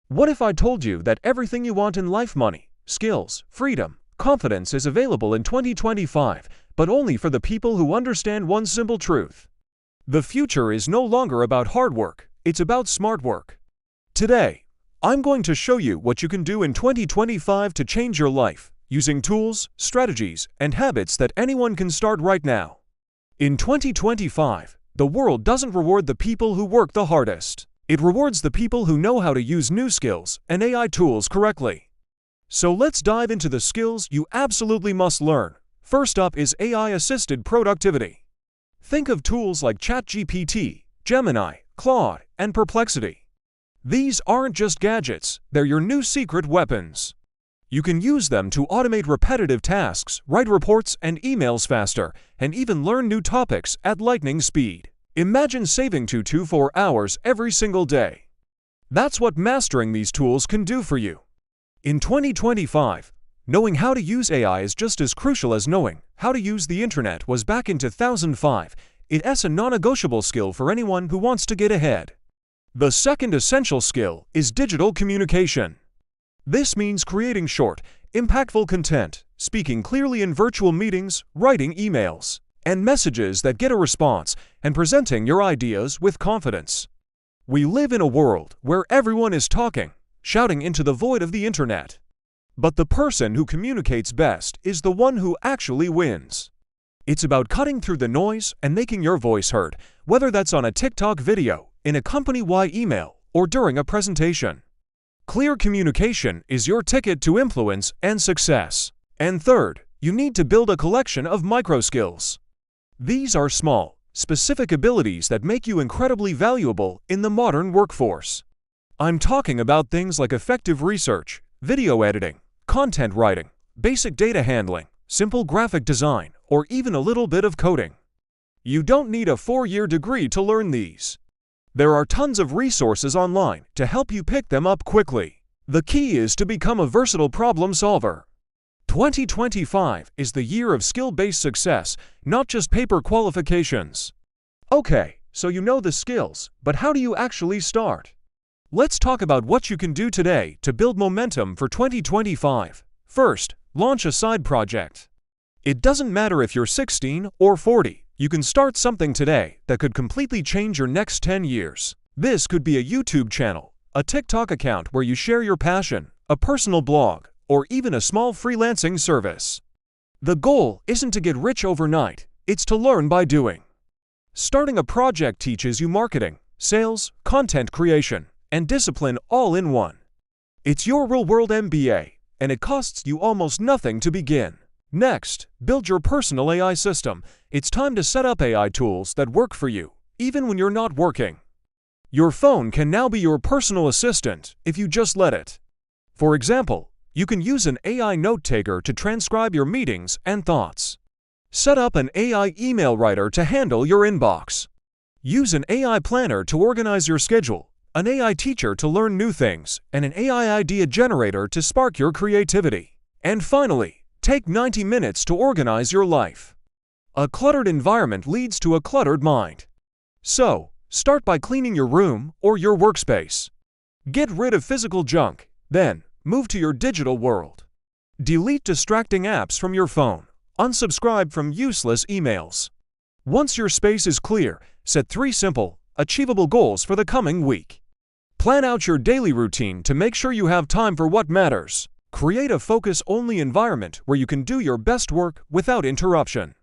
What if I told you that everything you want in life, money, skills, freedom, confidence is available in 2025, but only for the people who understand one simple truth? The future is no longer about hard work, it's about smart work. Today, I'm going to show you what you can do in 2025 to change your life, using tools, strategies, and habits that anyone can start right now. In 2025, the world doesn't reward the people who work the hardest. It rewards the people who know how to use new skills and AI tools correctly. So let's dive into the skills you absolutely must learn. First up is AI-assisted productivity. Think of tools like ChatGPT, Gemini, Claude, and Perplexity. These aren't just gadgets, they're your new secret weapons. You can use them to automate repetitive tasks, write reports and emails faster, and even learn new topics at lightning speed. Imagine saving 2 to 4 hours every single day. That's what mastering these tools can do for you. In 2025, knowing how to use AI is just as crucial as knowing how to use the internet was back in 2005. It's a non-negotiable skill for anyone who wants to get ahead. The second essential skill is digital communication. This means creating short, impactful content, speaking clearly in virtual meetings, writing emails, and messages that get a response, and presenting your ideas with confidence. We live in a world where everyone is talking, shouting into the void of the internet. But the person who communicates best is the one who actually wins. It's about cutting through the noise and making your voice heard, whether that's on a TikTok video, in a company-wide email, or during a presentation. Clear communication is your ticket to influence and success. And third, you need to build a collection of micro-skills. These are small, specific abilities that make you incredibly valuable in the modern workforce. I'm talking about things like effective research, video editing, content writing, basic data handling, simple graphic design, or even a little bit of coding. You don't need a 4-year degree to learn these. There are tons of resources online to help you pick them up quickly. The key is to become a versatile problem solver. 2025 is the year of skill-based success, not just paper qualifications. Okay, so you know the skills, but how do you actually start? Let's talk about what you can do today to build momentum for 2025. First, launch a side project. It doesn't matter if you're 16 or 40, you can start something today that could completely change your next 10 years. This could be a YouTube channel, a TikTok account where you share your passion, a personal blog, or even a small freelancing service. The goal isn't to get rich overnight, it's to learn by doing. Starting a project teaches you marketing, sales, content creation, and discipline all in one. It's your real-world MBA, and it costs you almost nothing to begin. Next, build your personal AI system. It's time to set up AI tools that work for you, even when you're not working. Your phone can now be your personal assistant if you just let it. For example, you can use an AI note-taker to transcribe your meetings and thoughts. Set up an AI email writer to handle your inbox. Use an AI planner to organize your schedule, an AI teacher to learn new things, and an AI idea generator to spark your creativity. And finally, take 90 minutes to organize your life. A cluttered environment leads to a cluttered mind. So, start by cleaning your room or your workspace. Get rid of physical junk, then move to your digital world. Delete distracting apps from your phone. Unsubscribe from useless emails. Once your space is clear, set 3 simple, achievable goals for the coming week. Plan out your daily routine to make sure you have time for what matters. Create a focus-only environment where you can do your best work without interruption.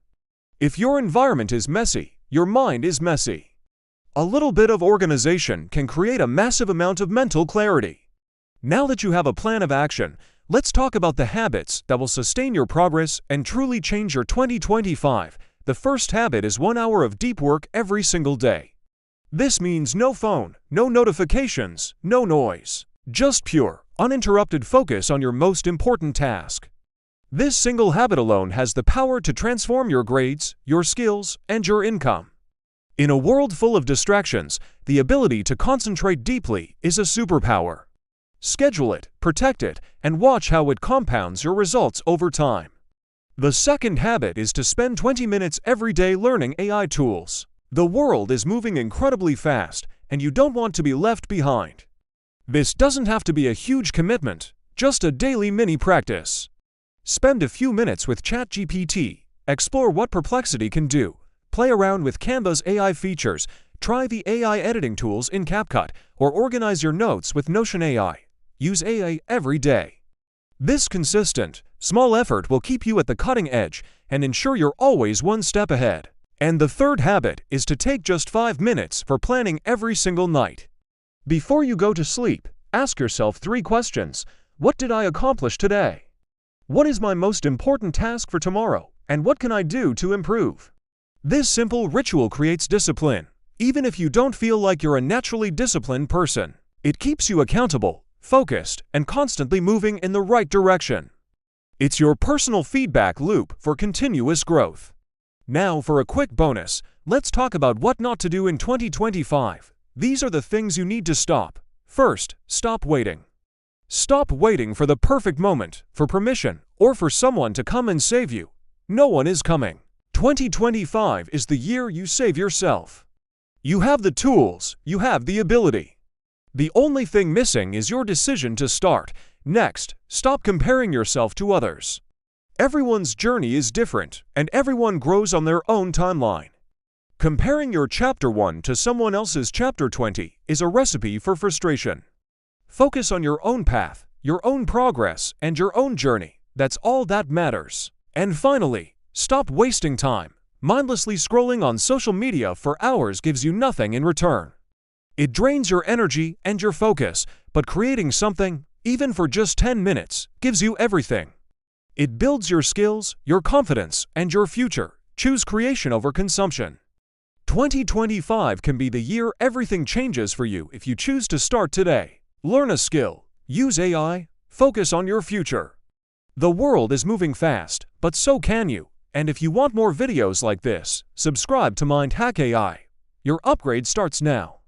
If your environment is messy, your mind is messy. A little bit of organization can create a massive amount of mental clarity. Now that you have a plan of action, let's talk about the habits that will sustain your progress and truly change your 2025. The first habit is 1 hour of deep work every single day. This means no phone, no notifications, no noise. Just pure, uninterrupted focus on your most important task. This single habit alone has the power to transform your grades, your skills, and your income. In a world full of distractions, the ability to concentrate deeply is a superpower. Schedule it, protect it, and watch how it compounds your results over time. The second habit is to spend 20 minutes every day learning AI tools. The world is moving incredibly fast, and you don't want to be left behind. This doesn't have to be a huge commitment, just a daily mini practice. Spend a few minutes with ChatGPT, explore what Perplexity can do, play around with Canva's AI features, try the AI editing tools in CapCut, or organize your notes with Notion AI. Use AI every day. This consistent, small effort will keep you at the cutting edge and ensure you're always one step ahead. And the third habit is to take just 5 minutes for planning every single night. Before you go to sleep, ask yourself 3 questions. What did I accomplish today? What is my most important task for tomorrow? And what can I do to improve? This simple ritual creates discipline, even if you don't feel like you're a naturally disciplined person. It keeps you accountable, focused, and constantly moving in the right direction. It's your personal feedback loop for continuous growth. Now for a quick bonus, let's talk about what not to do in 2025. These are the things you need to stop. First, stop waiting. Stop waiting for the perfect moment, for permission, or for someone to come and save you. No one is coming. 2025 is the year you save yourself. You have the tools, you have the ability. The only thing missing is your decision to start. Next, stop comparing yourself to others. Everyone's journey is different, and everyone grows on their own timeline. Comparing your Chapter 1 to someone else's Chapter 20 is a recipe for frustration. Focus on your own path, your own progress, and your own journey. That's all that matters. And finally, stop wasting time. Mindlessly scrolling on social media for hours gives you nothing in return. It drains your energy and your focus, but creating something, even for just 10 minutes, gives you everything. It builds your skills, your confidence, and your future. Choose creation over consumption. 2025 can be the year everything changes for you if you choose to start today. Learn a skill, use AI, focus on your future. The world is moving fast, but so can you. And if you want more videos like this, subscribe to Mind Hack AI. Your upgrade starts now.